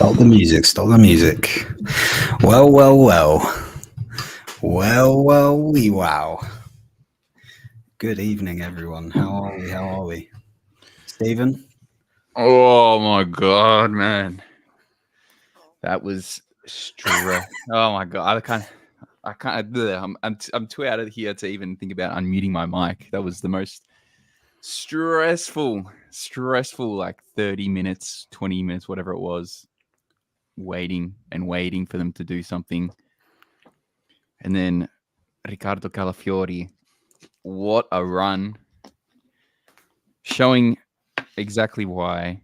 Stop the music. Stop the music. Well, well, well. Well, well, wee wow. Good evening, everyone. How are we? How are we? Stephen? Oh my god, man. That was stress. Oh my god. I can't I'm too out of here to even think about unmuting my mic. That was the most stressful like 30 minutes, 20 minutes, whatever it was, waiting for them to do something. And then Riccardo Calafiori, what a run. Showing exactly why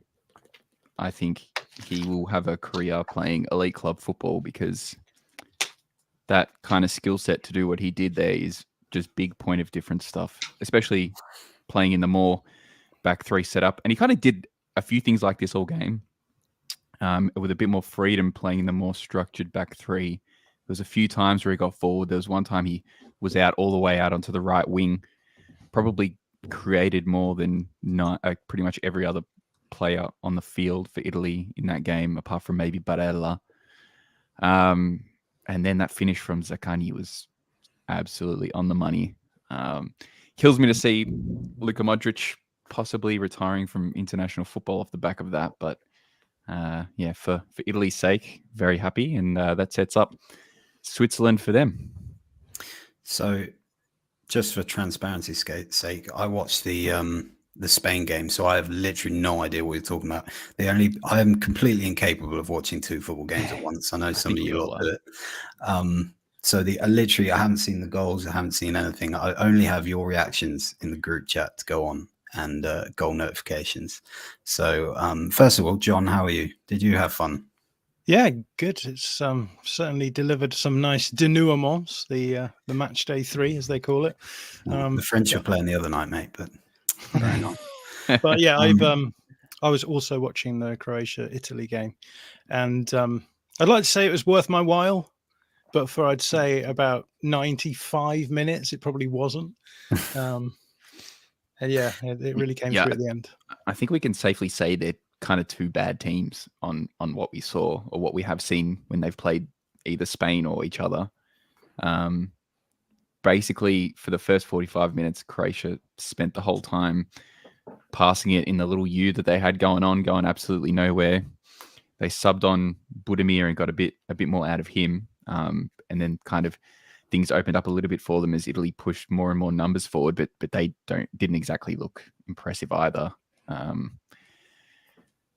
I think he will have a career playing elite club football, because that kind of skill set to do what he did there is just big point of difference stuff, especially playing in the more back three setup. And he kind of did a few things like this all game, with a bit more freedom playing in the more structured back three. There was a few times where he got forward. There was one time he was out all the way out onto the right wing, probably created more than pretty much every other player on the field for Italy in that game, apart from maybe Barella. And then that finish from Zaccagni was absolutely on the money. Kills me to see Luka Modric possibly retiring from international football off the back of that. But yeah, for Italy's sake, very happy. And that sets up Switzerland for them. So just for transparency's sake, I watched the Spain game, so I have literally no idea what you're talking about. I am completely incapable of watching two football games at once. I know some of you lot do it. So I haven't seen the goals. I haven't seen anything. I only have your reactions in the group chat to go on, and goal notifications. So first of all, John, how are you? Did you have fun? Yeah, good. It's certainly delivered some nice denouements, the match day 3, as they call it. The French were playing the other night, mate, but very nice. But yeah, I was also watching the Croatia-Italy game, and I'd like to say it was worth my while, but for I'd say about 95 minutes, it probably wasn't. And yeah, it really came through at the end. I think we can safely say they're kind of two bad teams on what we saw or what we have seen when they've played either Spain or each other. Basically, for the first 45 minutes, Croatia spent the whole time passing it in the little U that they had going absolutely nowhere. They subbed on Budimir and got a bit more out of him, and then kind of things opened up a little bit for them as Italy pushed more and more numbers forward, but they didn't exactly look impressive either.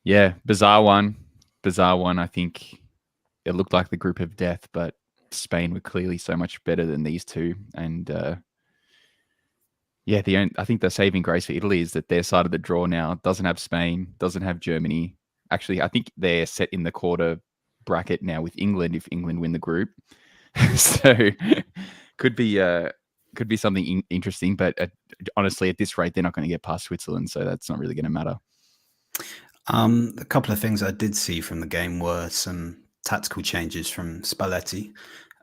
Yeah, bizarre one. I think it looked like the group of death, but Spain were clearly so much better than these two. And yeah, I think the saving grace for Italy is that their side of the draw now doesn't have Spain, doesn't have Germany. Actually, I think they're set in the quarter bracket now with England if England win the group. So could be something interesting. But honestly, at this rate, they're not going to get past Switzerland, so that's not really going to matter. A couple of things I did see from the game were some tactical changes from Spalletti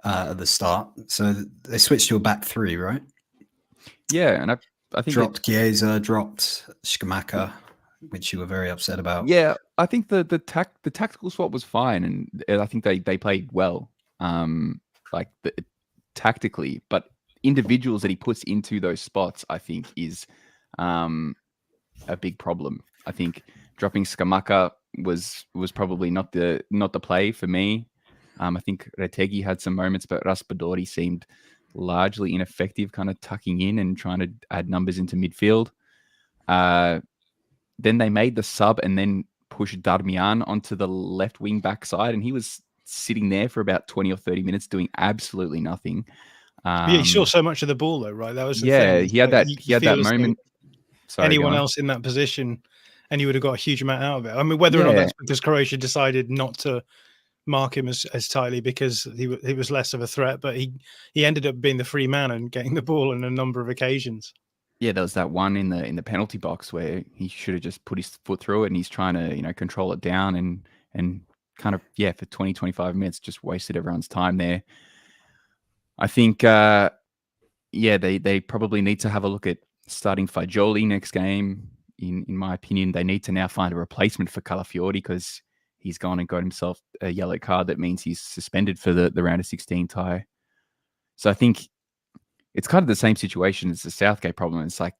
at the start. So they switched to a back three, right? Yeah, and I think dropped Chiesa, dropped Scamacca, which you were very upset about. Yeah, I think the tactical swap was fine, and I think they played well, tactically. But individuals that he puts into those spots, I think, is a big problem. I think dropping Scamacca was probably not the play for me. I think Retegui had some moments, but Raspadori seemed largely ineffective, kind of tucking in and trying to add numbers into midfield. Then they made the sub and then pushed Darmian onto the left wing back side, and he was sitting there for about 20 or 30 minutes doing absolutely nothing. Yeah, he saw so much of the ball though, right? That was the thing. He had that moment. Anyone else in that position, and he would have got a huge amount out of it. I mean, whether or not that's because Croatia decided not to mark him as tightly because he was less of a threat, but he ended up being the free man and getting the ball on a number of occasions. Yeah, there was that one in the penalty box where he should have just put his foot through it, and he's trying to control it down and kind of for 20, 25 minutes just wasted everyone's time there. I think they probably need to have a look at starting Fagioli next game. In my opinion, they need to now find a replacement for Calafiori because he's gone and got himself a yellow card that means he's suspended for the round of 16 tie. So I think it's kind of the same situation as the Southgate problem. It's like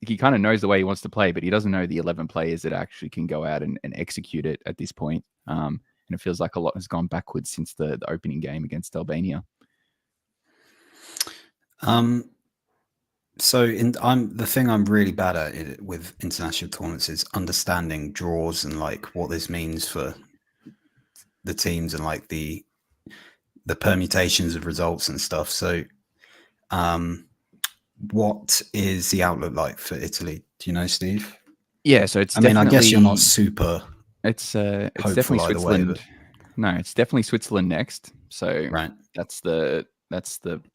he kind of knows the way he wants to play, but he doesn't know the 11 players that actually can go out and execute it at this point. And it feels like a lot has gone backwards since the opening game against Albania. So the thing I'm really bad at with international tournaments is understanding draws and like what this means for the teams and like the permutations of results and stuff. So, what is the outlook like for Italy? Do you know, Steve? Yeah, so it's. I mean, I guess you're not super. It's definitely Switzerland. Way, no, it's definitely Switzerland next. So right. That's the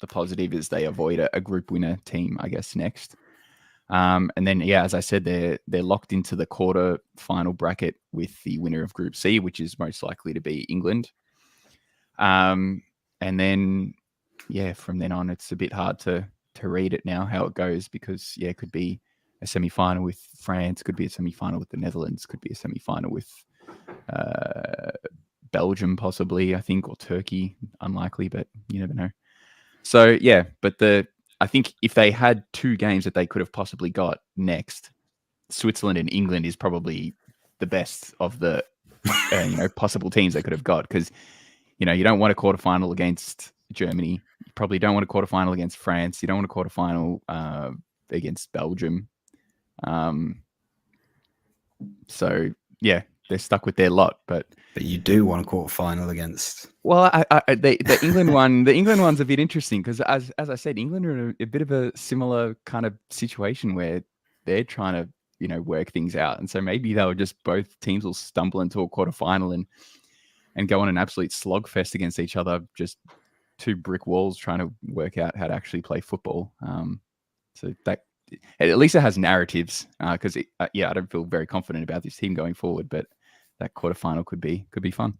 positive is they avoid a group winner team, I guess, next. And then, yeah, as I said, they're locked into the quarter final bracket with the winner of Group C, which is most likely to be England. And then, yeah, from then on, it's a bit hard to read it now how it goes because, yeah, it could be a semi-final with France, could be a semi-final with the Netherlands, could be a semi-final with Belgium possibly, I think, or Turkey. Unlikely, but you never know. So, yeah, but I think if they had two games that they could have possibly got next, Switzerland and England is probably the best of the possible teams they could have got because, you don't want a quarterfinal against Germany. You probably don't want a quarterfinal against France. You don't want a quarterfinal against Belgium. So, yeah, they're stuck with their lot. But you do want a quarterfinal against. Well, the England one, the England one's a bit interesting because, as I said, England are in a bit of a similar kind of situation where they're trying to work things out, and so maybe both teams will stumble into a quarterfinal and go on an absolute slogfest against each other, just two brick walls trying to work out how to actually play football. So that at least it has narratives because I don't feel very confident about this team going forward, but that quarterfinal could be fun.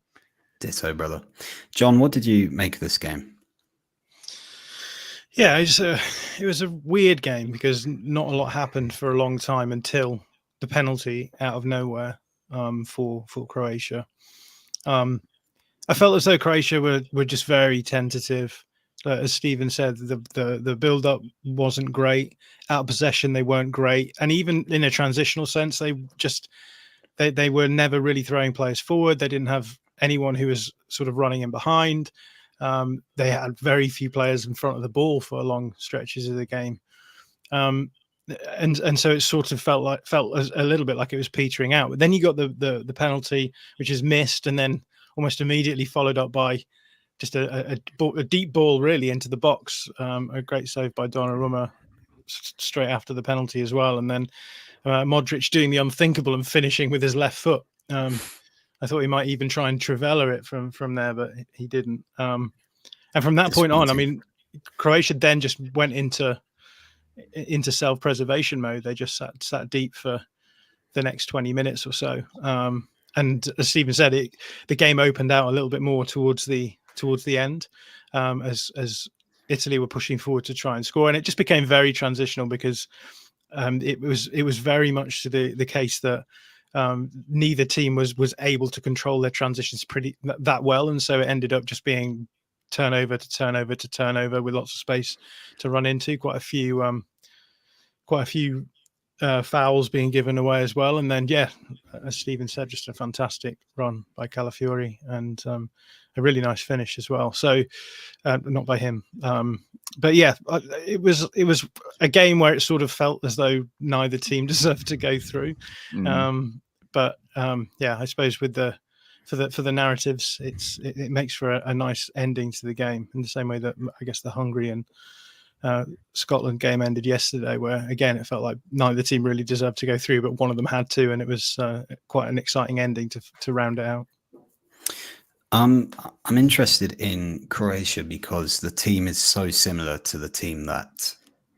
Ditto, brother. John, what did you make of this game? Yeah, it was a weird game because not a lot happened for a long time until the penalty out of nowhere for Croatia. I felt as though Croatia were just very tentative. As Stephen said, the build up wasn't great. Out of possession, they weren't great, and even in a transitional sense, they were never really throwing players forward. They didn't have anyone who was sort of running in behind. They had very few players in front of the ball for long stretches of the game, and so it sort of felt a little bit like it was petering out. But then you got the penalty, which is missed, and then almost immediately followed up by just a deep ball really into the box. A great save by Donnarumma straight after the penalty as well, and then Modric doing the unthinkable and finishing with his left foot. I thought he might even try and trivela it from there, but he didn't. And from that point on, I mean, Croatia then just went into self-preservation mode. They just sat deep for the next 20 minutes or so. And as Stephen said, the game opened out a little bit more towards the end, as Italy were pushing forward to try and score, and it just became very transitional because it was very much to the case that neither team was able to control their transitions that well, and so it ended up just being turnover to turnover to turnover with lots of space to run into. Quite a few fouls being given away as well, and then as Stephen said, just a fantastic run by Calafiori and a really nice finish as well. So not by him, but yeah, it was a game where it sort of felt as though neither team deserved to go through. But I suppose for the narratives, it makes for a nice ending to the game in the same way that I guess the Hungary and Scotland game ended yesterday, where again it felt like neither team really deserved to go through, but one of them had to, and it was quite an exciting ending to round it out. I'm interested in Croatia because the team is so similar to the team that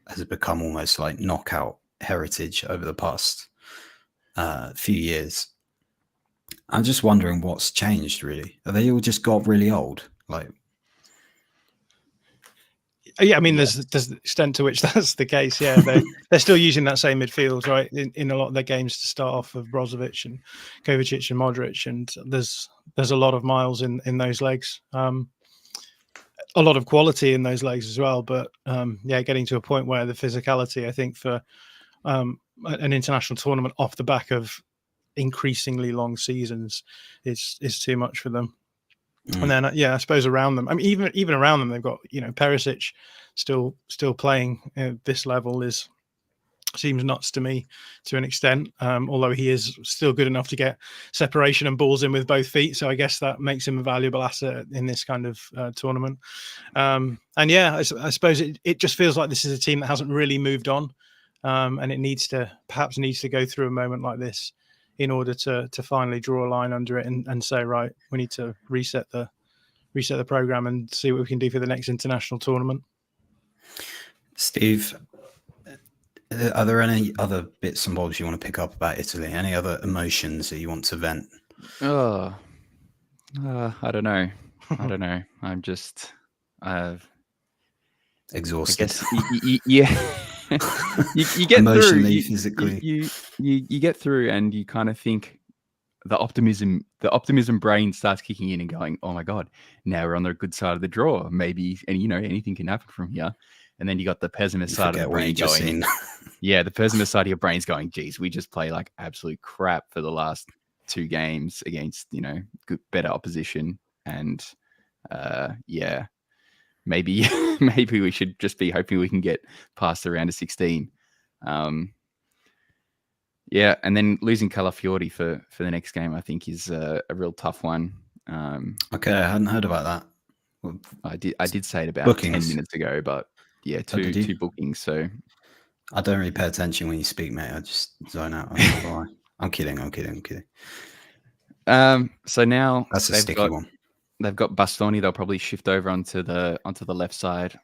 has become almost like knockout heritage over the past few years. I'm just wondering what's changed. Really, are they all just got really old? Like, Yeah, I mean, there's the extent to which that's the case. Yeah, they're still using that same midfield, right, in a lot of their games to start off with Brozovic and Kovacic and Modric, and there's a lot of miles in those legs. A lot of quality in those legs as well, but yeah, getting to a point where the physicality, I think, for an international tournament off the back of increasingly long seasons is too much for them. And then I suppose around them, I mean, even around them, they've got Perisic still playing this level seems nuts to me to an extent. Although he is still good enough to get separation and balls in with both feet, so I guess that makes him a valuable asset in this kind of tournament. And yeah, I suppose it just feels like this is a team that hasn't really moved on, and it perhaps needs to go through a moment like this in order to finally draw a line under it and say, right, we need to reset the program and see what we can do for the next international tournament. Steve, are there any other bits and bobs you want to pick up about Italy? Any other emotions that you want to vent? I don't know. I'm just exhausted. Yeah. you get emotionally, through, physically. You get through, and you kind of think the optimism brain starts kicking in and going, oh my god, now we're on the good side of the draw, maybe, and anything can happen from here. And then you got the pessimist side of the brain going, yeah, the pessimist side of your brain's going, geez, we just play like absolute crap for the last 2 games against better opposition, and yeah, maybe we should just be hoping we can get past the round of 16. Yeah, and then losing Calafiori for the next game, I think, is a real tough one. Okay, I hadn't heard about that. Well, I did say it about bookings. 10 minutes ago, but yeah, two bookings. So I don't really pay attention when you speak, mate. I just zone out. I'm kidding. So now that's a sticky one. They've got Bastoni. They'll probably shift over onto the left side.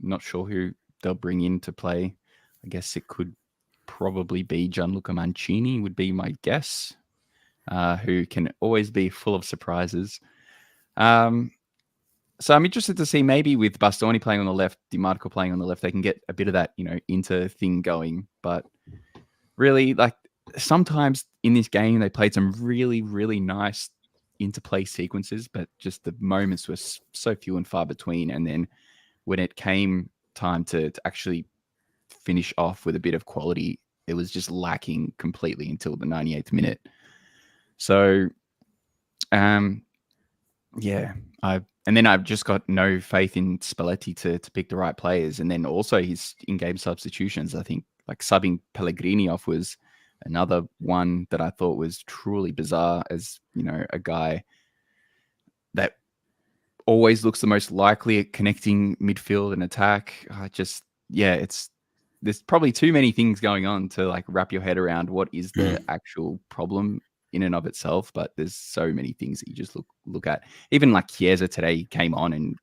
Not sure who they'll bring in to play. I guess it could probably be Gianluca Mancini, would be my guess, who can always be full of surprises. So I'm interested to see, maybe with Bastoni playing on the left, Di Marco playing on the left, they can get a bit of that, Inter thing going. But really, like, sometimes in this game, they played some really, really nice interplay sequences, but just the moments were so few and far between. And then when it came time to actually finish off with a bit of quality, it was just lacking completely until the 98th minute. So, yeah, and then I've just got no faith in Spalletti to pick the right players. And then also his in-game substitutions, I think, like subbing Pellegrini off was another one that I thought was truly bizarre, as, a guy that always looks the most likely at connecting midfield and attack. There's probably too many things going on to like wrap your head around what is the actual problem in and of itself, but there's so many things that you just look at. Even like Chiesa today came on and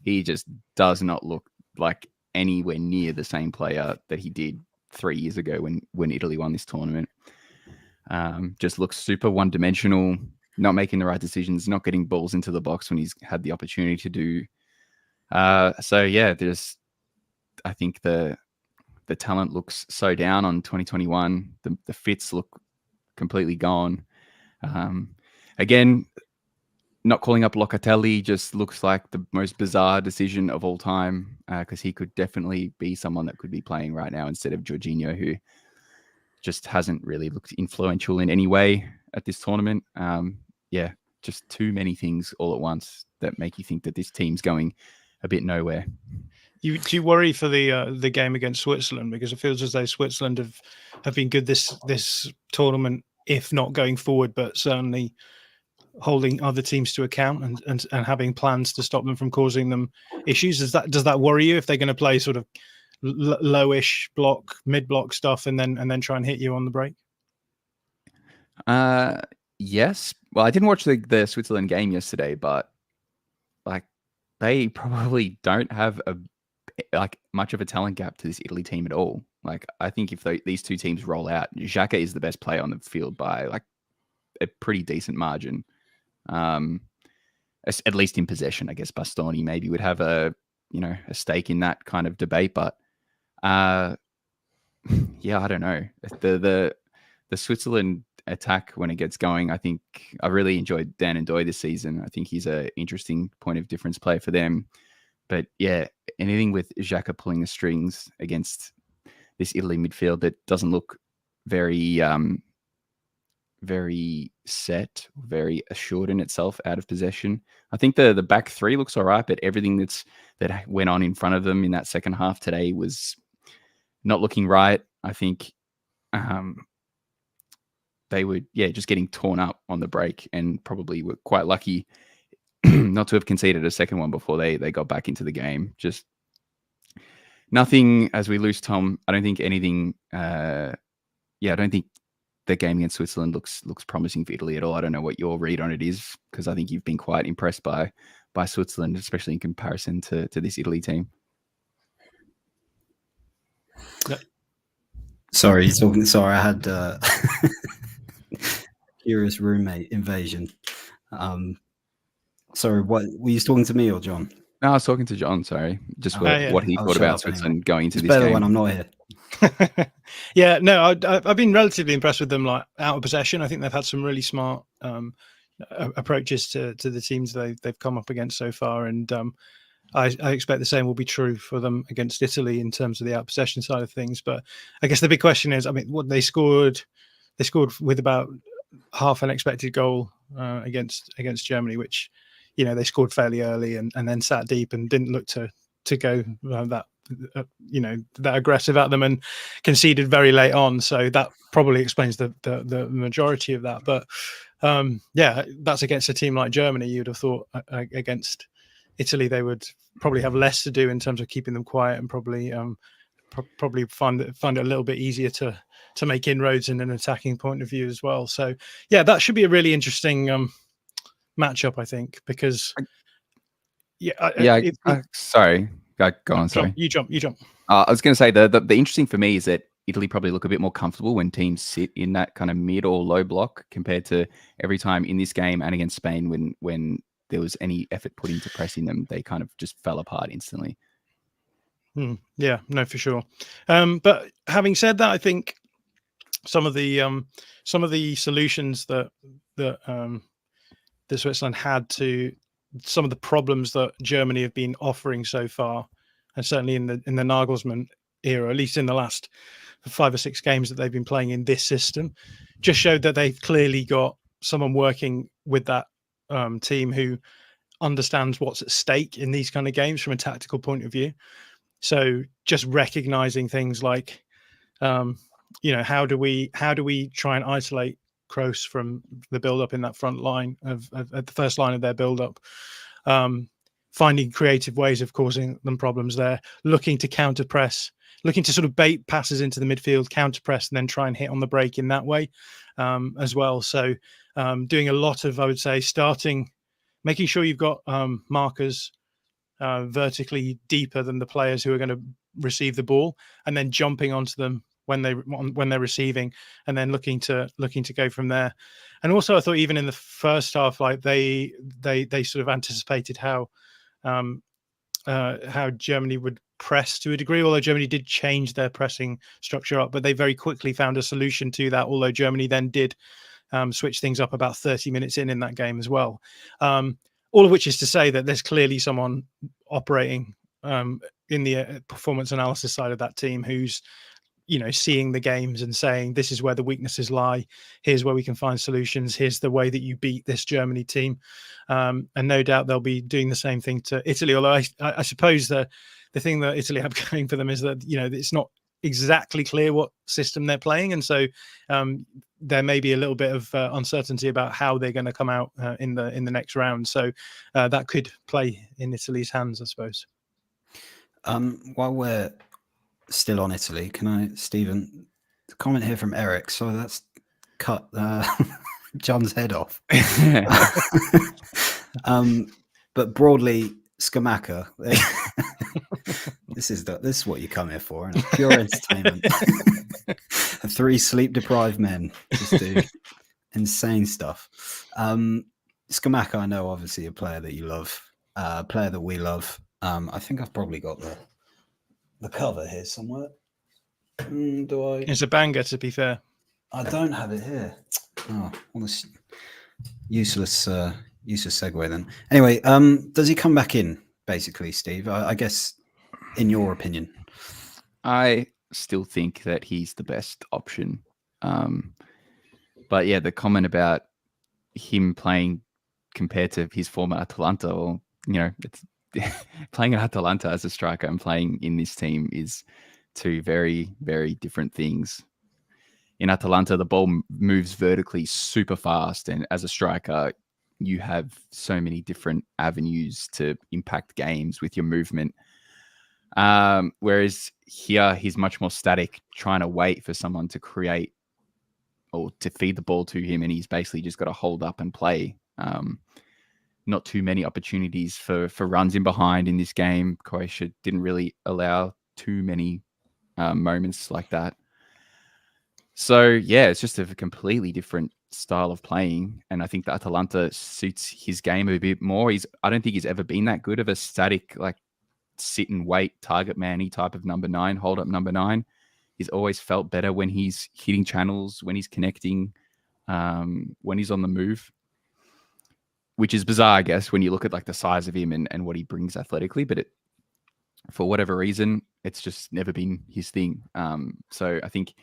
he just does not look like anywhere near the same player that he did 3 years ago when Italy won this tournament. Just looks super one-dimensional, not making the right decisions, not getting balls into the box when he's had the opportunity to do. So yeah, I think the talent looks so down on 2021. The fits look completely gone. Again, not calling up Locatelli just looks like the most bizarre decision of all time, because he could definitely be someone that could be playing right now instead of Jorginho, who just hasn't really looked influential in any way at this tournament. Yeah, just too many things all at once that make you think that this team's going a bit nowhere. Do you worry for the game against Switzerland, because it feels as though Switzerland have been good this tournament, if not going forward, but certainly holding other teams to account and having plans to stop them from causing them issues? Does that worry you if they're going to play sort of lowish block, mid block stuff and then try and hit you on the break? Yes. Well, I didn't watch the Switzerland game yesterday, but like they probably don't have much of a talent gap to this Italy team at all. Like, I think if these two teams roll out, Xhaka is the best player on the field by like a pretty decent margin. At least in possession. I guess Bastoni maybe would have a a stake in that kind of debate. But yeah, I don't know. The Switzerland attack, when it gets going, I think I really enjoyed Dan Ndoye this season. I think he's an interesting point of difference player for them. But yeah, anything with Xhaka pulling the strings against this Italy midfield that doesn't look very very set, very assured in itself out of possession. I think the back three looks all right, but everything that went on in front of them in that second half today was not looking right. I think they were, just getting torn up on the break, and probably were quite lucky not to have conceded a second one before they got back into the game. Just nothing, as we lose Tom. I don't think anything. I don't think the game against Switzerland looks promising for Italy at all. I don't know what your read on it is, because I think you've been quite impressed by Switzerland, especially in comparison to this Italy team. Sorry, I had curious roommate invasion. Sorry, what were you talking to me or John? No, I was talking to John. Sorry, just what he thought about Switzerland going into this game. Better when I'm not here. Yeah, no, I've been relatively impressed with them, like out of possession. I think they've had some really smart approaches to the teams they've come up against so far, and I expect the same will be true for them against Italy in terms of the out of possession side of things. But I guess the big question is, I mean, what they scored with about half an expected goal against Germany, which they scored fairly early and then sat deep and didn't look to go that aggressive at them, and conceded very late on. So that probably explains the majority of that. But that's against a team like Germany. You'd have thought against Italy they would probably have less to do in terms of keeping them quiet, and probably find it a little bit easier to make inroads in an attacking point of view as well. So yeah, that should be a really interesting matchup, I think, because sorry, go on. Sorry, you jump. I was going to say the interesting for me is that Italy probably look a bit more comfortable when teams sit in that kind of mid or low block, compared to every time in this game and against Spain when there was any effort put into pressing them, they kind of just fell apart instantly. Yeah, no, for sure. But having said that, I think some of the solutions that Switzerland had to some of the problems that Germany have been offering so far, and certainly in the Nagelsmann era, at least in the last 5 or 6 games that they've been playing in this system, just showed that they've clearly got someone working with that team who understands what's at stake in these kind of games from a tactical point of view. So just recognizing things like, how do we try and isolate Kroos from the build-up in that front line at the first line of their build-up, finding creative ways of causing them problems there, looking to counter-press, looking to sort of bait passes into the midfield, counter-press, and then try and hit on the break in that way as well. So doing a lot of, I would say, making sure you've got markers vertically deeper than the players who are going to receive the ball, and then jumping onto them when they're receiving, and then looking to go from there. And also, I thought even in the first half, like they sort of anticipated how Germany would press to a degree, although Germany did change their pressing structure up, but they very quickly found a solution to that, although Germany then did switch things up about 30 minutes in that game as well. All of which is to say that there's clearly someone operating in the performance analysis side of that team who's seeing the games and saying, this is where the weaknesses lie, here's where we can find solutions, here's the way that you beat this Germany team. And no doubt they'll be doing the same thing to Italy, although I suppose the thing that Italy have going for them is that it's not exactly clear what system they're playing, and so there may be a little bit of uncertainty about how they're going to come out in the next round. So that could play in Italy's hands, I suppose. While we're still on Italy, can I, Stephen, comment here from Eric? So that's cut John's head off. But broadly, Scamacca. This is what you come here for, and pure entertainment. 3 sleep-deprived men just do insane stuff. Scamacca, I know, obviously a player that you love, a player that we love. I think I've probably got the cover here somewhere. Do I? It's a banger, to be fair. I don't have it here. Oh, all this useless segue then. Anyway, does he come back in, basically, Steve? I guess, in your opinion. I still think that he's the best option. But yeah, the comment about him playing compared to his former Atalanta, or, it's playing at Atalanta as a striker and playing in this team is two very, very different things. In Atalanta, the ball moves vertically super fast, and as a striker, you have so many different avenues to impact games with your movement. Whereas here, he's much more static, trying to wait for someone to create or to feed the ball to him, and he's basically just got to hold up and play. Not too many opportunities for runs in behind in this game. Croatia didn't really allow too many moments like that. So, yeah, it's just a completely different style of playing. And I think that Atalanta suits his game a bit more. I don't think he's ever been that good of a static, like, sit and wait, target man-y type of number 9, hold up number 9. He's always felt better when he's hitting channels, when he's connecting, when he's on the move, which is bizarre, I guess, when you look at like the size of him and what he brings athletically. But for whatever reason, it's just never been his thing. So I think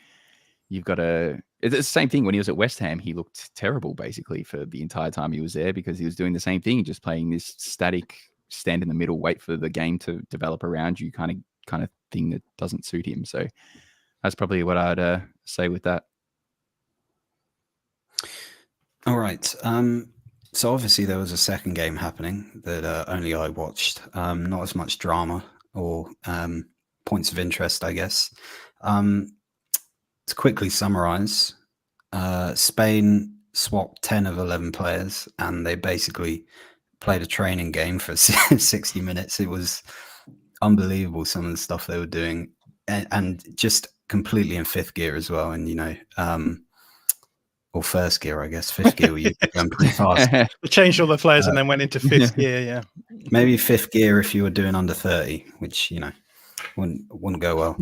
you've got to... It's the same thing when he was at West Ham. He looked terrible, basically, for the entire time he was there, because he was doing the same thing, just playing this static, stand in the middle, wait for the game to develop around you kind of thing that doesn't suit him. So that's probably what I'd say with that. All right. So obviously there was a second game happening that only I watched. Not as much drama or points of interest, I guess. To quickly summarize, Spain swapped 10 of 11 players, and they basically played a training game for 60 minutes. It was unbelievable, some of the stuff they were doing, and just completely in fifth gear as well. And, or first gear, I guess. Fifth gear, you're going pretty fast. They changed all the players and then went into fifth gear, yeah. Maybe fifth gear if you were doing under 30, which, wouldn't go well.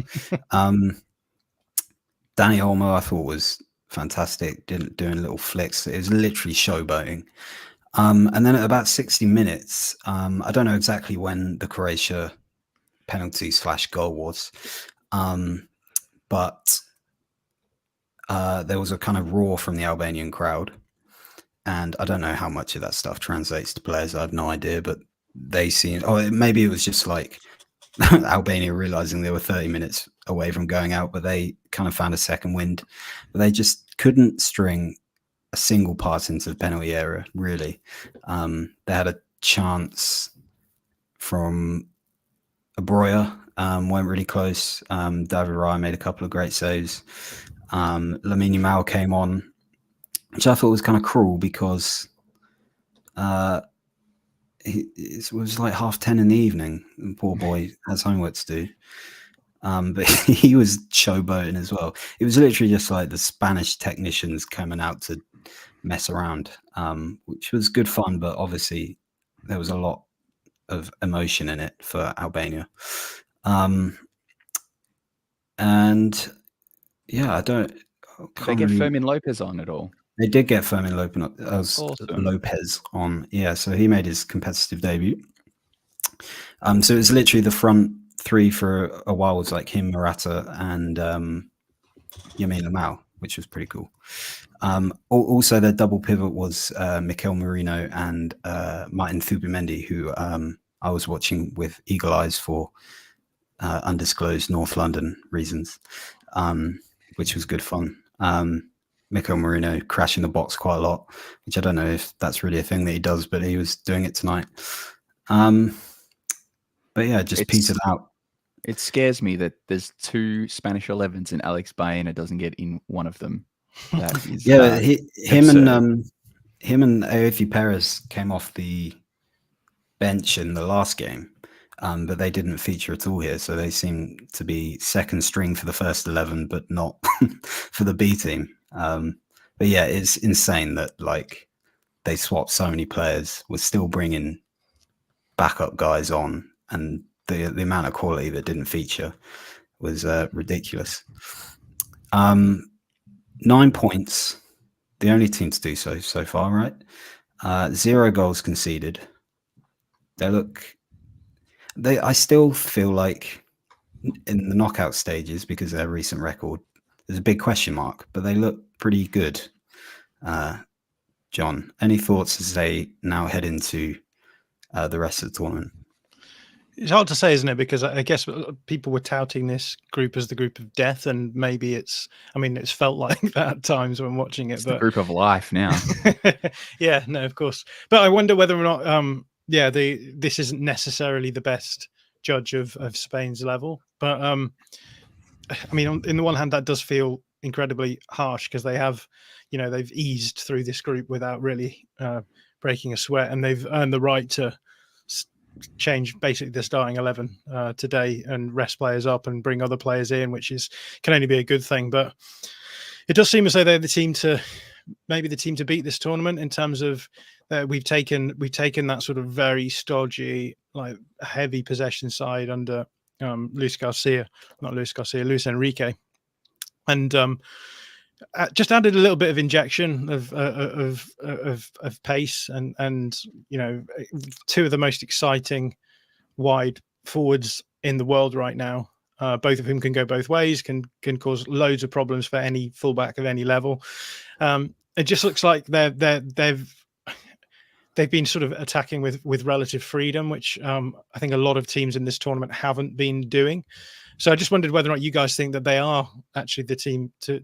Danny Olmo, I thought, was fantastic, doing little flicks. It was literally showboating. And then at about 60 minutes, I don't know exactly when the Croatia penalty / goal was, but there was a kind of roar from the Albanian crowd. And I don't know how much of that stuff translates to players. I have no idea, but they seemed... Oh, maybe it was just like Albania realizing they were 30 minutes away from going out, but they kind of found a second wind. But they just couldn't string a single pass into the penalty area, really. They had a chance from Abroya, weren't really close. David Raya made a couple of great saves. Lamine Yamal came on, which I thought was kind of cruel, because it was like 10:30 in the evening. The poor boy has homework to do. But he was showboating as well. It was literally just like the Spanish technicians coming out to mess around, which was good fun, but obviously there was a lot of emotion in it for Albania. And yeah, Did they get Fermin Lopez on at all? They did get Fermin Awesome. Lopez on. Yeah, so he made his competitive debut. So it was literally the front three for a while was like him, Morata, and Lamine Yamal, which was pretty cool. Also, their double pivot was Mikel Merino and Martin Thubimendi, who I was watching with eagle eyes for undisclosed North London reasons, which was good fun. Mikel Merino crashing the box quite a lot, which I don't know if that's really a thing that he does, but he was doing it tonight. But yeah, just petered out. It scares me that there's 2 Spanish 11s and Alex Baena doesn't get in one of them. That is, him and Aoife Perez came off the bench in the last game, but they didn't feature at all here. So they seem to be second string for the first 11, but not for the B team. But yeah, it's insane that like they swapped so many players. We're still bringing backup guys on, and the amount of quality that didn't feature was ridiculous. 9 points, the only team to do so far, right? 0 goals conceded. I still feel like in the knockout stages, because of their recent record, there's a big question mark, but they look pretty good. John, any thoughts as they now head into the rest of the tournament? It's hard to say, isn't it? Because I guess people were touting this group as the group of death, and maybe it's felt like that at times when watching it. It's the group of life now. Yeah, no, of course. But I wonder whether or not, this isn't necessarily the best judge of Spain's level. But in the one hand, that does feel incredibly harsh because they have, they've eased through this group without really breaking a sweat, and they've earned the right to change basically the starting 11 today and rest players up and bring other players in, which can only be a good thing. But it does seem as though they're the team to beat this tournament, in terms of that we've taken that sort of very stodgy, like heavy possession side under Luis Enrique, and just added a little bit of injection of pace and two of the most exciting wide forwards in the world right now, both of whom can go both ways, can cause loads of problems for any fullback of any level. It just looks like they've been sort of attacking with relative freedom, which I think a lot of teams in this tournament haven't been doing. So I just wondered whether or not you guys think that they are actually the team to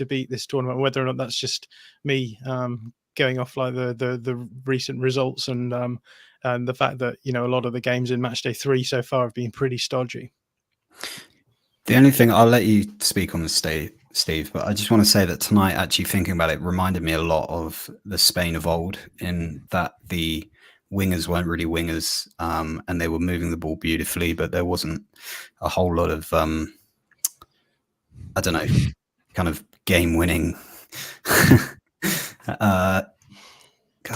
beat this tournament, whether or not that's just me going off like the recent results and the fact that a lot of the games in match day 3 so far have been pretty stodgy. The only thing, I'll let you speak on this, Steve, but I just want to say that tonight, actually thinking about it, reminded me a lot of the Spain of old, in that the wingers weren't really wingers, and they were moving the ball beautifully, but there wasn't a whole lot of I don't know, kind of game winning. God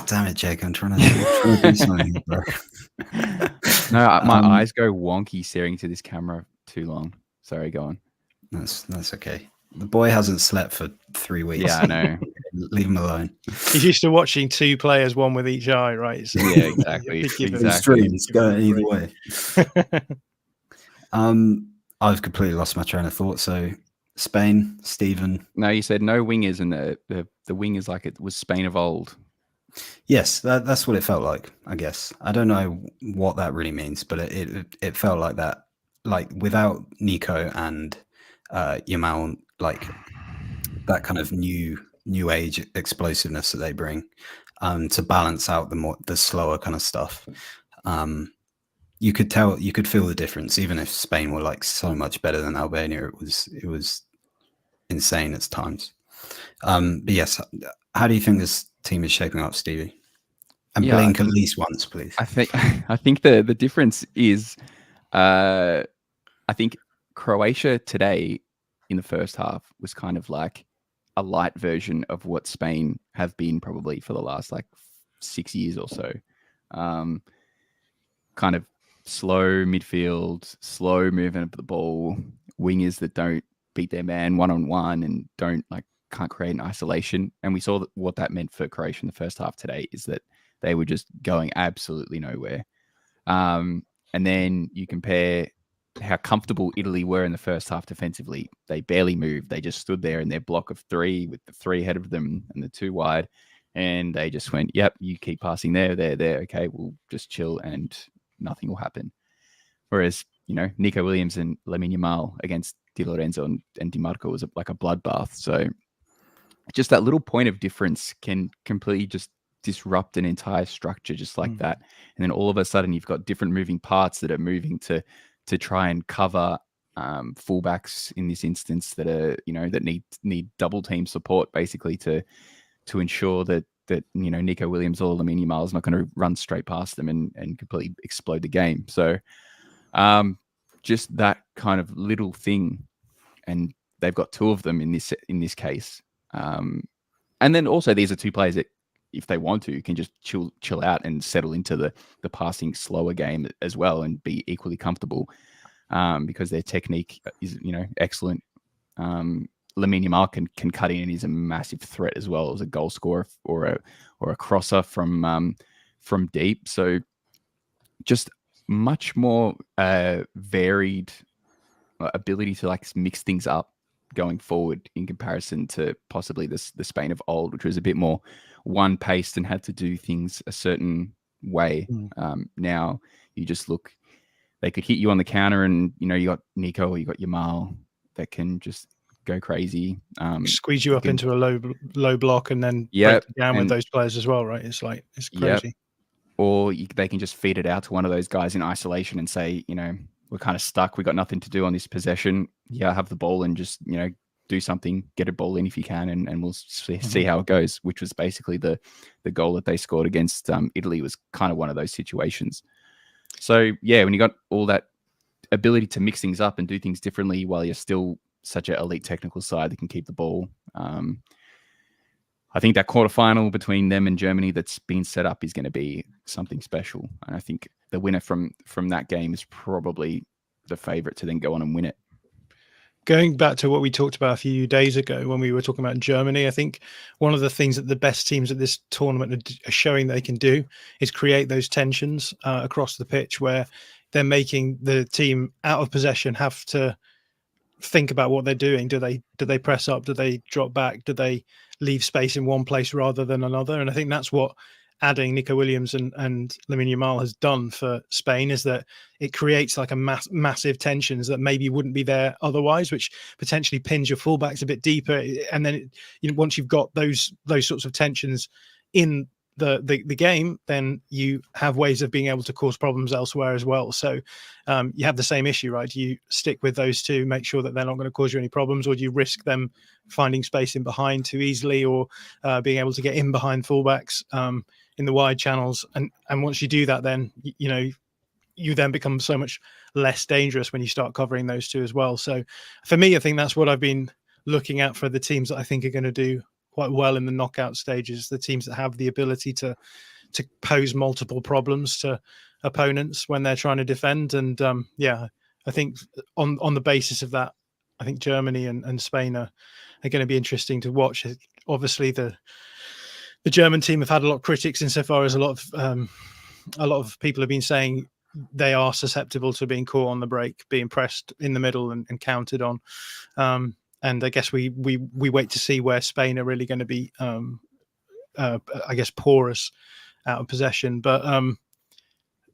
damn it, Jake! I'm trying to do something, bro. No, my eyes go wonky staring to this camera too long. Sorry, go on. That's okay. The boy hasn't slept for 3 weeks. Yeah, I know. Leave him alone. He's used to watching 2 players, one with each eye, right? So yeah, exactly. Streams go either way. I've completely lost my train of thought. So Spain, Stephen. No, you said no wingers, and the wingers like it was Spain of old. Yes, that's what it felt like, I guess. I don't know what that really means, but it felt like that. Like without Nico and Yamal, like that kind of new age explosiveness that they bring to balance out the slower kind of stuff. You could feel the difference, even if Spain were like so much better than Albania. It was insane at times. But yes, how do you think this team is shaping up, Stevie? And blink at least once, please. I think the difference is, I think Croatia today in the first half was kind of like a light version of what Spain have been probably for the last like 6 years or so. Kind of slow midfield, slow movement of the ball, wingers that don't beat their man one-on-one and can't create an isolation. And we saw what that meant for Croatia in the first half today, is that they were just going absolutely nowhere. And then you compare how comfortable Italy were in the first half defensively. They barely moved. They just stood there in their block of 3 with the 3 ahead of them and the 2 wide. And they just went, yep, you keep passing there. Okay, we'll just chill and nothing will happen. Whereas, Nico Williams and Lamine Yamal against Di Lorenzo and Di Marco was like a bloodbath. So just that little point of difference can completely just disrupt an entire structure just like that. And then all of a sudden you've got different moving parts that are moving to try and cover fullbacks in this instance that are, that need double team support basically to ensure that Nico Williams or Lamine Yamal is not going to run straight past them and completely explode the game. So just that kind of little thing, and they've got 2 of them in this case. And then also these are 2 players that if they want to, can just chill out and settle into the passing slower game as well and be equally comfortable, because their technique is, excellent. Lamine Yamal can cut in and he's a massive threat as well as a goal scorer or a crosser from deep. So just much more varied ability to like mix things up going forward in comparison to possibly the Spain of old, which was a bit more one-paced and had to do things a certain way. Now you just look, they could hit you on the counter and, you got Nico or you got Yamal that can just go crazy. Squeeze you up into a low block and then break you down with those players as well, right? It's crazy. Yep. Or they can just feed it out to one of those guys in isolation and say, we're kind of stuck. We got nothing to do on this possession. Yeah, have the ball and just, do something, get a ball in if you can, and we'll see how it goes, which was basically the goal that they scored against Italy was kind of one of those situations. So, yeah, when you got all that ability to mix things up and do things differently while you're still such an elite technical side that can keep the ball, I think that quarterfinal between them and Germany that's been set up is going to be something special. And I think the winner from that game is probably the favorite to then go on and win it. Going back to what we talked about a few days ago when we were talking about Germany, I think one of the things that the best teams at this tournament are showing they can do is create those tensions across the pitch where they're making the team out of possession have to think about what they're doing. Do they press up? Do they drop back? Do they leave space in one place rather than another? And I think that's what adding Nico Williams and Lamine Yamal has done for Spain, is that it creates like a massive tensions that maybe wouldn't be there otherwise, which potentially pins your fullbacks a bit deeper. And then once you've got those sorts of tensions in the game, then you have ways of being able to cause problems elsewhere as well. So you have the same issue, right? Do you stick with those two, make sure that they're not going to cause you any problems, or do you risk them finding space in behind too easily, or being able to get in behind fullbacks in the wide channels? And once you do that, then you then become so much less dangerous when you start covering those two as well. So for me, I think that's what I've been looking at for the teams that I think are going to do quite well in the knockout stages, the teams that have the ability to pose multiple problems to opponents when they're trying to defend. And I think on the basis of that, I think Germany and Spain are going to be interesting to watch. Obviously, the German team have had a lot of critics insofar as a lot of people have been saying they are susceptible to being caught on the break, being pressed in the middle and counted on. And I guess we wait to see where Spain are really going to be, I guess, porous out of possession. But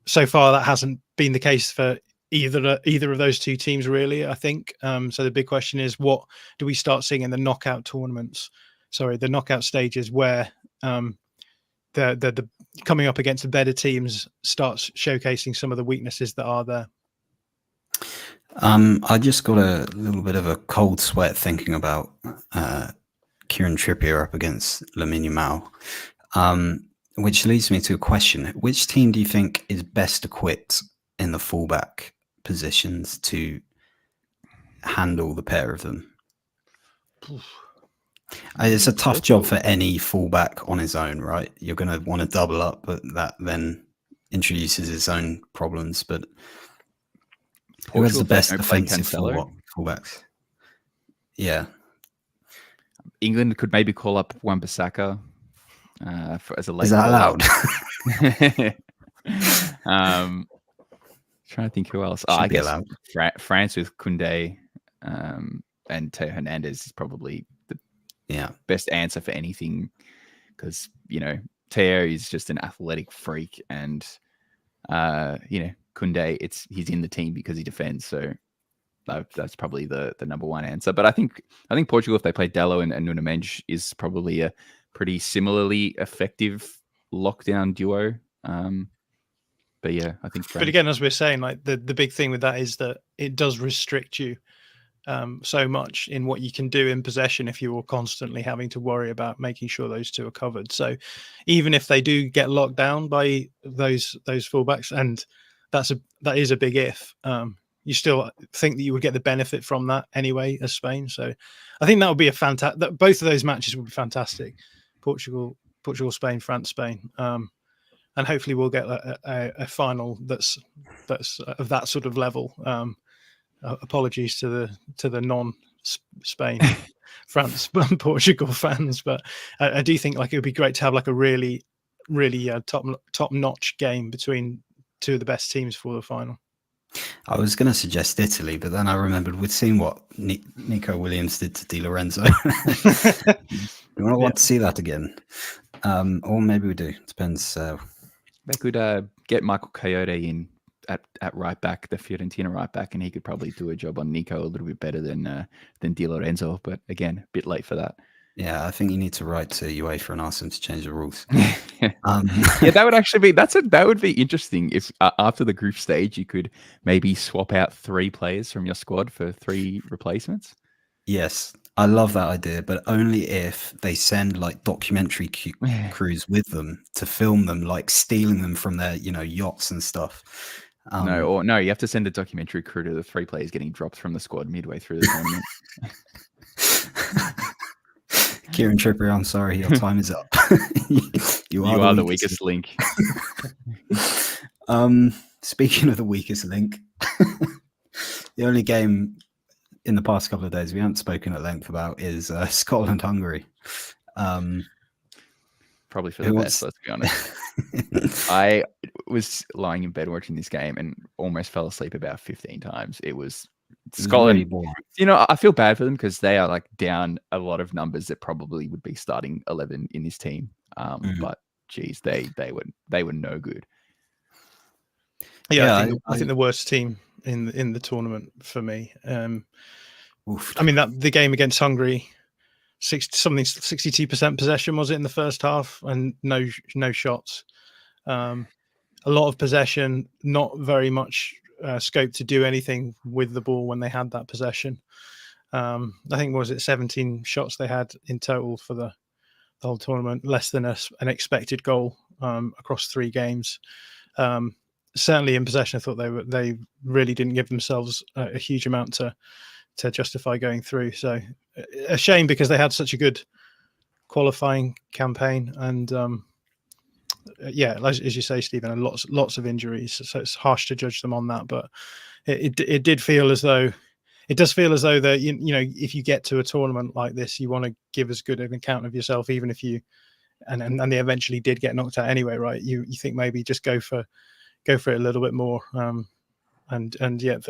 so far, that hasn't been the case for either of those two teams, really, I think. So the big question is, what do we start seeing in the knockout tournaments? Sorry, the knockout stages where the coming up against the better teams starts showcasing some of the weaknesses that are there. I just got a little bit of a cold sweat thinking about Kieran Trippier up against Lamine Yamal, which leads me to a question. Which team do you think is best equipped in the fullback positions to handle the pair of them? It's a tough job for any fullback on his own, right? You're going to want to double up, but that then introduces its own problems. But who has the best defensive fullbacks? Yeah. England could maybe call up Wan-Bissaka as a late. Is that allowed? Trying to think who else. I guess France with Koundé and Theo Hernandez is probably the best answer for anything, because Theo is just an athletic freak, and Koundé, he's in the team because he defends. So that's probably the number one answer. But I think Portugal, if they play Dalot and Nuno Mendes, is probably a pretty similarly effective lockdown duo. But yeah, I think. But again, as we're saying, like the big thing with that is that it does restrict you so much in what you can do in possession if you're constantly having to worry about making sure those two are covered. So even if they do get locked down by those fullbacks, and that is a big if, you still think that you would get the benefit from that anyway as Spain. So I think that would be a fantastic. Both of those matches would be fantastic. Portugal Portugal, Spain, France, Spain, and hopefully we'll get a final that's of that sort of level. Apologies to the non-Spain, France, Portugal fans, but I do think like it would be great to have like a really top-notch game between two of the best teams for the final. I was going to suggest Italy, but then I remembered we'd seen what Nico Williams did to Di Lorenzo. We don't want to see that again, or maybe we do. Depends. They could get Michael Coyote in at right back, the Fiorentina right back, and he could probably do a job on Nico a little bit better than Di Lorenzo. But again, a bit late for that. Yeah, I think you need to write to UEFA and ask them to change the rules. Yeah, that would actually be that would be interesting if after the group stage you could maybe swap out 3 players from your squad for 3 replacements. Yes, I love that idea, but only if they send like documentary crews with them to film them, like stealing them from their yachts and stuff. No, you have to send a documentary crew to the 3 players getting dropped from the squad midway through the tournament. Kieran Trippier, I'm sorry, your time is up. you are the weakest link. Speaking of the weakest link, the only game in the past couple of days we haven't spoken at length about is Scotland-Hungary. Probably for the best, let's be honest. I was lying in bed watching this game and almost fell asleep about 15 times. It was Scotland. I feel bad for them because they are like down a lot of numbers that probably would be starting 11 in this team. But geez, they were no good. Yeah, I think the worst team in the tournament for me. I mean that the game against Hungary, 62% possession was it in the first half, and no shots. A lot of possession, not very much scope to do anything with the ball when they had that possession. I think was it 17 shots they had in total for the whole tournament, less than an expected goal across 3 games. Certainly in possession, I thought they really didn't give themselves a huge amount to justify going through. So a shame because they had such a good qualifying campaign, and as you say, Stephen, and lots of injuries. So it's harsh to judge them on that, but it does feel as though that if you get to a tournament like this, you want to give as good an account of yourself, even if you and they eventually did get knocked out anyway, right? You think maybe just go for it a little bit more. And yet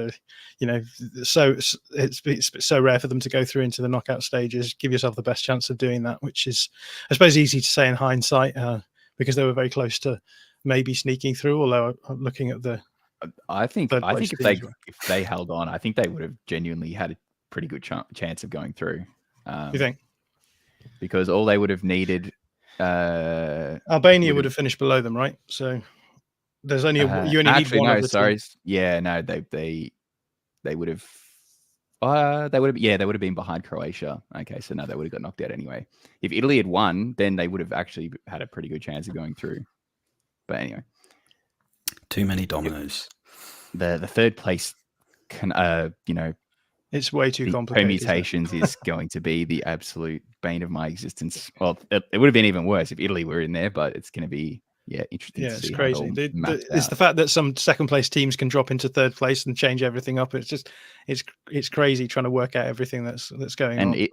so it's so rare for them to go through into the knockout stages. Give yourself the best chance of doing that, which is, I suppose, easy to say in hindsight because they were very close to maybe sneaking through. Although looking at I think if they held on, I think they would have genuinely had a pretty good chance of going through. You think? Because all they would have needed, Albania would have finished below them, right? So. There's only you only need one. No, sorry. Yeah, no, they would have. They would have been behind Croatia. Okay, so no, they would have got knocked out anyway. If Italy had won, then they would have actually had a pretty good chance of going through. But anyway, too many dominoes. The third place can it's way too complicated. Permutations is going to be the absolute bane of my existence. Well, it would have been even worse if Italy were in there, but it's going to be. Yeah, interesting. Yeah, it's crazy. It's the fact that some second place teams can drop into third place and change everything up. It's just it's crazy trying to work out everything that's going on.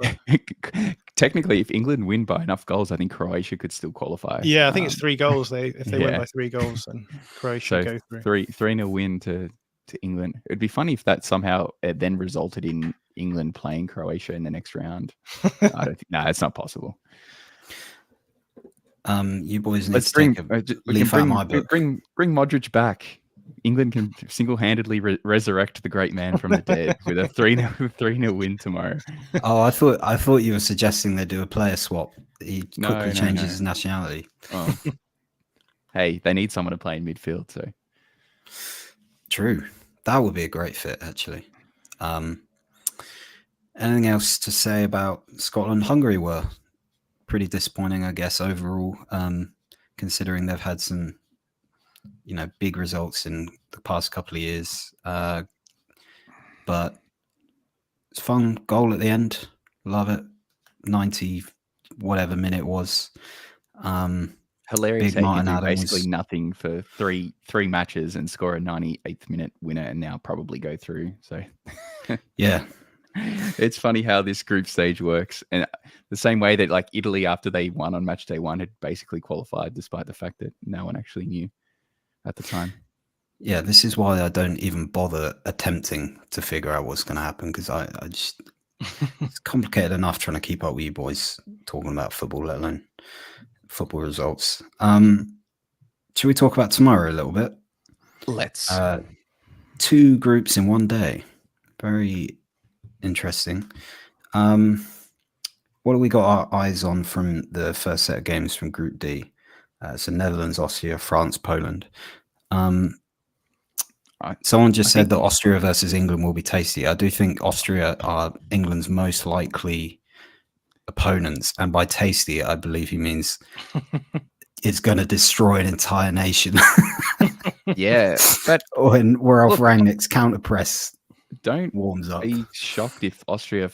Technically, if England win by enough goals, I think Croatia could still qualify. Yeah, I think it's 3 goals. If they win by 3 goals, then Croatia go through. 3-0 win to England. It'd be funny if that somehow then resulted in England playing Croatia in the next round. I don't think. No, it's not possible. You boys need Let's to take a leaf out of my book. Bring Modric back. England can single-handedly resurrect the great man from the dead with a 3-0 win tomorrow. Oh, I thought you were suggesting they do a player swap. He quickly changes his nationality. Oh. Hey, they need someone to play in midfield, so true. That would be a great fit, actually. Anything else to say about Scotland? Hungary were pretty disappointing, I guess, overall, considering they've had some, big results in the past couple of years. But it's a fun goal at the end. Love it. 90 whatever minute was. Hilarious Big how you Martin do Adams. basically nothing for three minutes and score a 98th minute winner and now probably go through. So Yeah. it's funny how this group stage works. And the same way that like Italy, after they won on match day 1, had basically qualified despite the fact that no one actually knew at the time. Yeah, this is why I don't even bother attempting to figure out what's going to happen, because I just it's complicated enough trying to keep up with you boys talking about football, let alone football results. Should we talk about tomorrow a little bit? Let's. 2 groups in one day. Very interesting. What do we got our eyes on from the first set of games from Group D? So Netherlands, Austria, France, Poland. Someone just said that Austria versus England will be tasty. I do think Austria are England's most likely opponents, and by tasty, I believe he means it's going to destroy an entire nation. Yeah, but when Ralph Rangnick's counter press warms up. Be shocked if Austria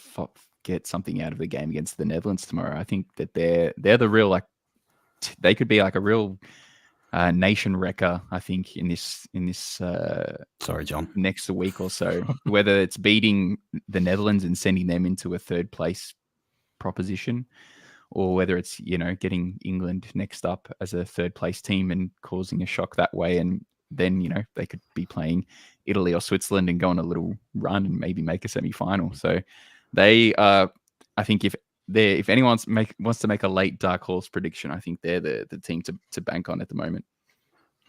get something out of the game against the Netherlands tomorrow. I think that they're the real they could be like a real nation wrecker. I think in this sorry, John, next week or so, whether it's beating the Netherlands and sending them into a 3rd place proposition, or whether it's getting England next up as a 3rd place team and causing a shock that way, and then they could be playing Italy or Switzerland and go on a little run and maybe make a semi-final. So they I think if anyone wants to make a late dark horse prediction, I think they're the team to bank on at the moment.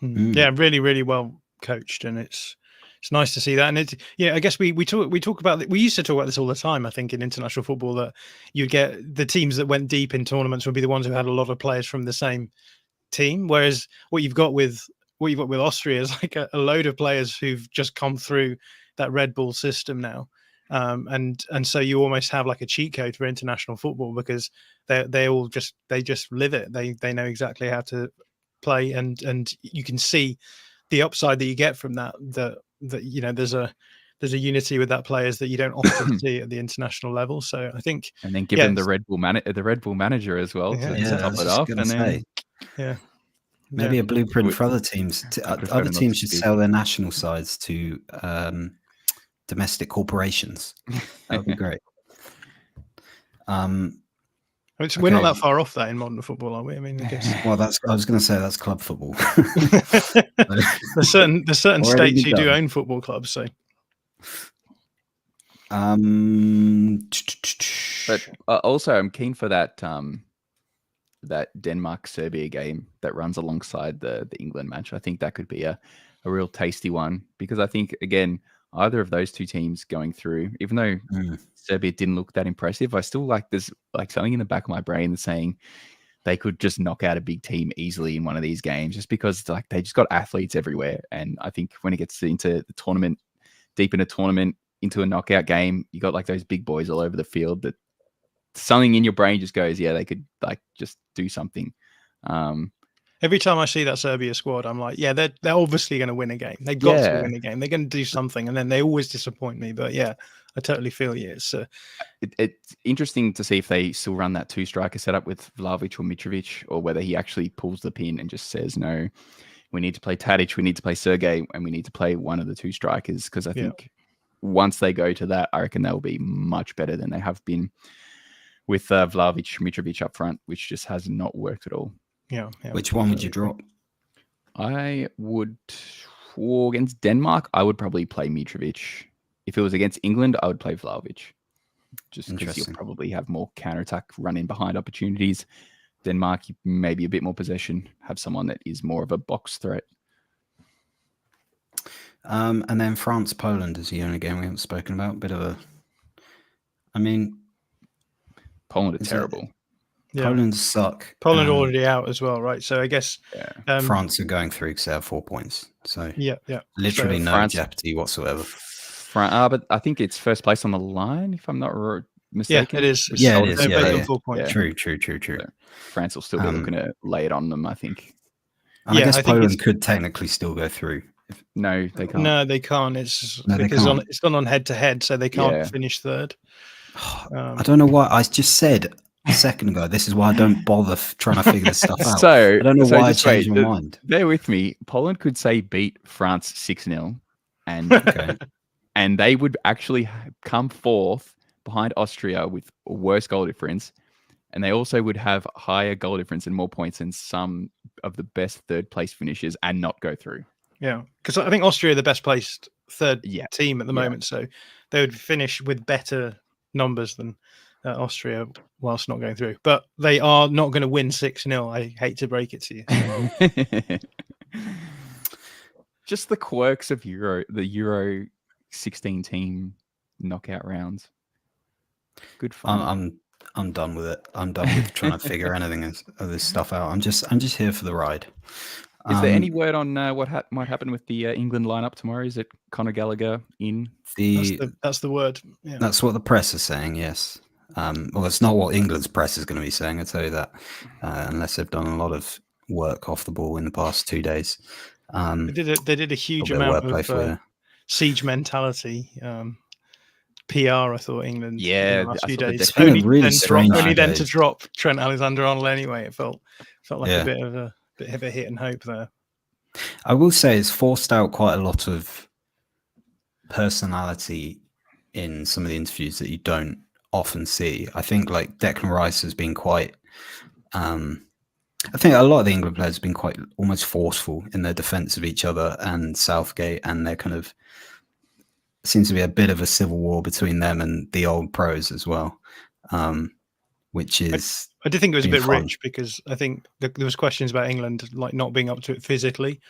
Yeah, really, really well coached, and it's nice to see that. And I guess we talk about we used to talk about this all the time. I think in international football that you get the teams that went deep in tournaments would be the ones who had a lot of players from the same team, whereas what you've got with Austria is like a load of players who've just come through that Red Bull system now. And so you almost have like a cheat code for international football, because they just live it. They know exactly how to play, and you can see the upside that you get from that there's a unity with that players that you don't often see at the international level. So I think, and then give them the Red Bull manager as well to top it off, and then maybe a blueprint for other teams. Other teams should sell their national sides to domestic corporations. That would be great. We're not that far off that in modern football, are we? I mean, I guess. Well, I was going to say that's club football. There's certain states who do own football clubs. So, but also I'm keen for that Denmark-Serbia game that runs alongside the England match. I think that could be a real tasty one, because I think, again, either of those 2 teams going through, even though Serbia didn't look that impressive, I still there's something in the back of my brain that's saying they could just knock out a big team easily in one of these games, just because they just got athletes everywhere. And I think when it gets into the tournament, deep in a tournament, into a knockout game, you got those big boys all over the field that something in your brain just goes, yeah, they could just do something. Every time I see that Serbia squad, I'm like, yeah, they're obviously going to win a game. They've got to win a game. They're going to do something, and then they always disappoint me. But yeah, I totally feel you. It's interesting to see if they still run that 2-striker setup with Vlahovic or Mitrovic, or whether he actually pulls the pin and just says, no, we need to play Tadic, we need to play Sergej, and we need to play one of the 2 strikers. Because I think once they go to that, I reckon they'll be much better than they have been with Vlahovic, Mitrovic up front, which just has not worked at all. Yeah. Which one would you drop? I would, against Denmark, I would probably play Mitrovic. If it was against England, I would play Vlahovic. Just because you'll probably have more counter-attack, run-in behind opportunities. Denmark, maybe a bit more possession, have someone that is more of a box threat. And then France, Poland is the only game we haven't spoken about. Poland are terrible. Poland suck. Poland already out as well, right? So I guess France are going through because they have 4 points. So literally no jeopardy whatsoever. But I think it's first place on the line, if I'm not mistaken. Yeah, it is. Yeah, it is. Yeah. 4 points. True. So France will still be looking to lay it on them, I think. And I guess Poland could technically still go through. No, they can't. No, they can't. It's gone on head-to-head, so they can't finish third. I don't know why. I just said a second ago. This is why I don't bother trying to figure this stuff out. So I don't know why I just wait, changed my mind. Bear with me. Poland could say beat France 6-0, and Okay. and they would actually come fourth behind Austria with a worse goal difference, and they also would have higher goal difference and more points than some of the best third place finishers and not go through. Yeah, because I think Austria are the best placed third Yeah. team at the moment, so they would finish with better numbers than Austria whilst not going through. But they are not going to win 6-0. I hate to break it to you. Just the quirks of the Euro 16 team knockout rounds. Good fun. I'm done with it. I'm done with trying to figure anything of this stuff out. I'm just here for the ride. Is there any word on what might happen with the England lineup tomorrow? Is it Conor Gallagher in? That's the word. Yeah. That's what the press is saying. Yes. Well, it's not what England's press is going to be saying. I'll tell you that, unless they've done a lot of work off the ball in the past 2 days. They did a huge amount of siege mentality. PR, I thought England. Yeah, in the last few days. It's been a really strange only then to drop Trent Alexander-Arnold anyway. It felt like a bit of a hit and hope there. I will say it's forced out quite a lot of personality in some of the interviews that you don't often see. I think like Declan Rice has been quite. I think a lot of the England players have been quite almost forceful in their defence of each other and Southgate, and they're kind of. Seems to be a bit of a civil war between them and the old pros as well, which is. I did think it was a bit rich because I think there was questions about England like not being up to it physically,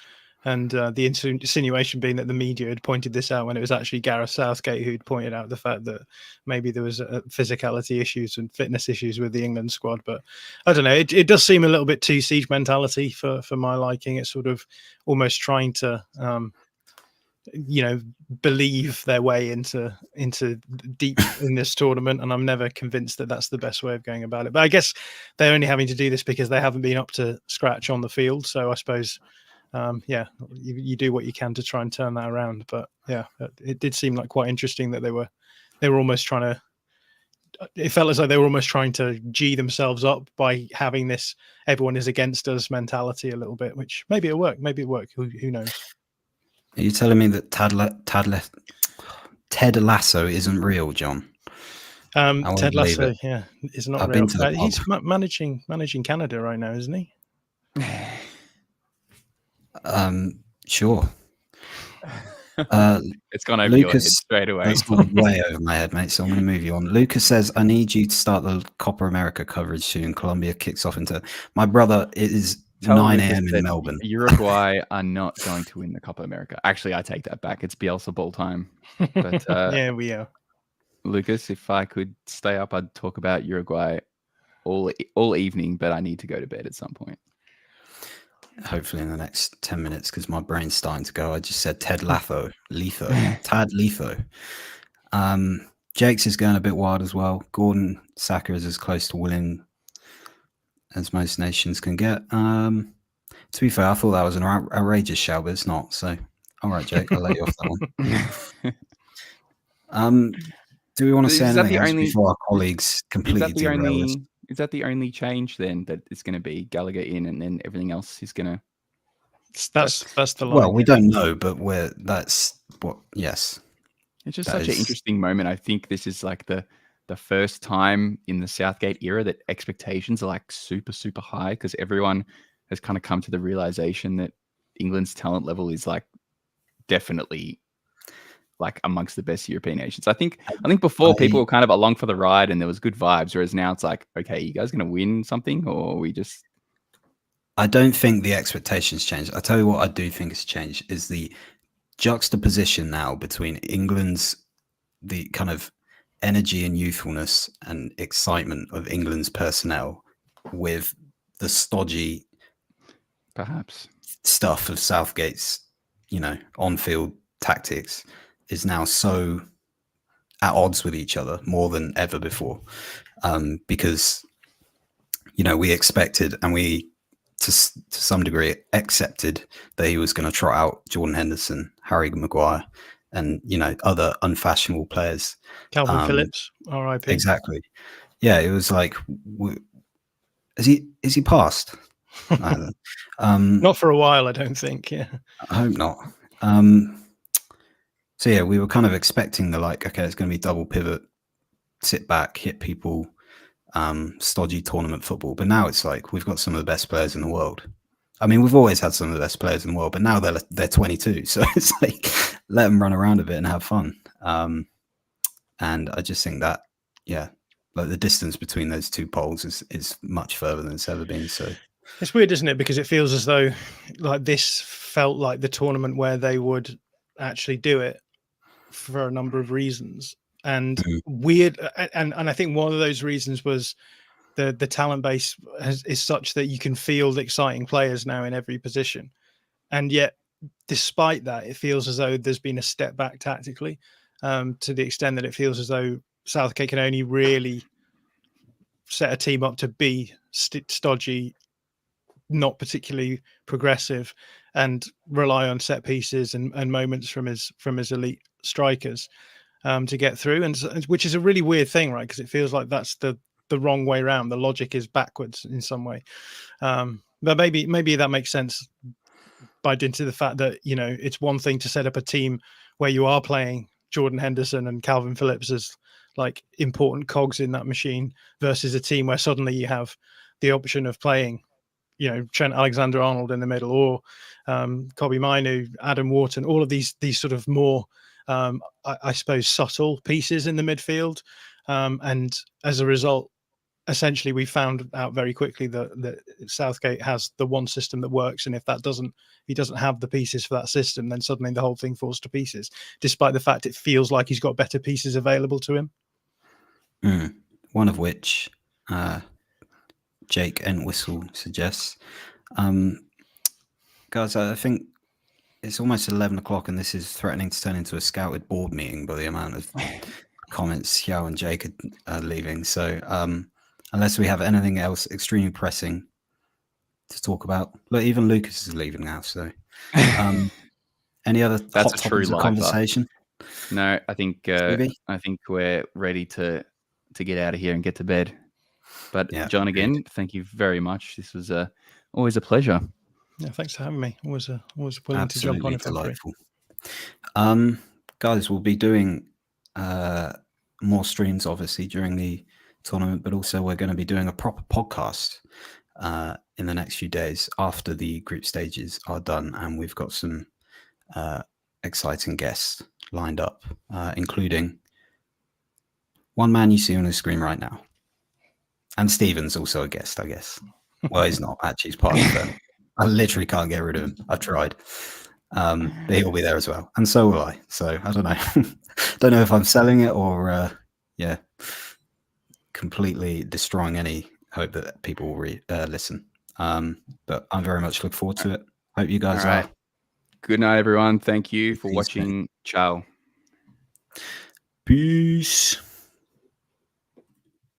and the insinuation being that the media had pointed this out when it was actually Gareth Southgate who'd pointed out the fact that maybe there was physicality issues and fitness issues with the England squad. But I don't know, it does seem a little bit too siege mentality for my liking. It's sort of almost trying to. Believe their way into deep in this tournament, and I'm never convinced that that's the best way of going about it. But I guess they're only having to do this because they haven't been up to scratch on the field. So I suppose, you do what you can to try and turn that around. But yeah, it did seem like quite interesting that they were almost trying to. It felt as though they were almost trying to G themselves up by having this "everyone is against us" mentality a little bit, which maybe it worked. Who knows? Are you telling me that Ted Lasso isn't real, John? Ted Lasso, yeah, is not real. He's managing Canada right now, isn't he? Sure. It's gone over your head straight away. That's gone way over my head, mate. So I'm going to move you on. Lucas says, "I need you to start the Copa America coverage soon. Colombia kicks off into my brother. It is 9 a.m. in Melbourne. Uruguay are not going to win the Copa America. Actually, I take that back. It's Bielsa ball time. But yeah, we are. Lucas, if I could stay up, I'd talk about Uruguay all evening, but I need to go to bed at some point. Hopefully in the next 10 minutes, because my brain's starting to go. I just said Ted Lasso. Tad Letho. Jakes is going a bit wild as well. Gordon Saka is as close to winning as most nations can get. To be fair, I thought that was an outrageous shout, but it's not. So, all right, Jake, I'll let you off that one. Do we want to say anything else before our colleagues completely derail this? Is that the only change then that it's going to be Gallagher in, and then everything else is going to? That's the line. Well, we don't know, but yes. It's just such an interesting moment. I think this is like the first time in the Southgate era that expectations are like super, super high, because everyone has kind of come to the realization that England's talent level is like definitely like amongst the best European nations. I think before people were kind of along for the ride and there was good vibes, whereas now it's like, okay, you guys going to win something, or we just... I don't think the expectations changed. I tell you what I do think has changed is the juxtaposition now between the kind of energy and youthfulness and excitement of England's personnel with the stodgy perhaps stuff of Southgate's, on-field tactics is now so at odds with each other more than ever before. Because, we expected and we, to some degree, accepted that he was going to trot out Jordan Henderson, Harry Maguire, and, other unfashionable players. Calvin Phillips, RIP. Exactly. yeah, it was like, is he passed? I don't know. Not for a while, I don't think. Yeah. I hope not. So yeah, we were kind of expecting the like, okay, it's going to be double pivot, sit back, hit people, stodgy tournament football. But now it's like we've got some of the best players in the world. I mean, we've always had some of the best players in the world, but now they're 22, so it's like let them run around a bit and have fun. And I just think that, yeah, like the distance between those two poles is much further than it's ever been. So it's weird, isn't it? Because it feels as though like this felt like the tournament where they would actually do it for a number of reasons. And weird, and I think one of those reasons was the talent base is such that you can field exciting players now in every position, and yet despite that, it feels as though there's been a step back tactically, to the extent that it feels as though Southgate can only really set a team up to be stodgy, not particularly progressive, and rely on set pieces and moments from his elite strikers to get through, and which is a really weird thing, right? Because it feels like that's the wrong way around. The logic is backwards in some way, but maybe that makes sense by dint of the fact that, you know, it's one thing to set up a team where you are playing Jordan Henderson and Calvin Phillips as like important cogs in that machine versus a team where suddenly you have the option of playing, you know, Trent Alexander-Arnold in the middle, or Kobe Mainu, Adam Wharton, all of these sort of more, I suppose, subtle pieces in the midfield. And as a result, essentially, we found out very quickly that Southgate has the one system that works, and if he doesn't have the pieces for that system, then suddenly the whole thing falls to pieces, despite the fact it feels like he's got better pieces available to him. One of which Jake Entwistle suggests. Guys, I think it's almost 11 o'clock and this is threatening to turn into a scouted board meeting by the amount of comments Xiao and Jake are leaving. So unless we have anything else extremely pressing to talk about, look, even Lucas is leaving now. So any other hot topics of conversation? No, I think we're ready to get out of here and get to bed. But yeah, John, again, thank you very much. This was always a pleasure. Yeah, thanks for having me. Always willing to jump on if delightful. Guys, we'll be doing more streams, obviously, during the tournament, but also we're going to be doing a proper podcast in the next few days after the group stages are done, and we've got some exciting guests lined up, including one man you see on the screen right now. And Stephen's also a guest, I guess. Well, he's not actually. He's part of the I literally can't get rid of him. I've tried. But he'll be there as well. And so will I. So I don't know. Don't know if I'm selling it or, completely destroying any hope that people will listen. But I'm very much looking forward to it. Hope you guys are. Good night, everyone. Thank you for watching. Ciao. Peace.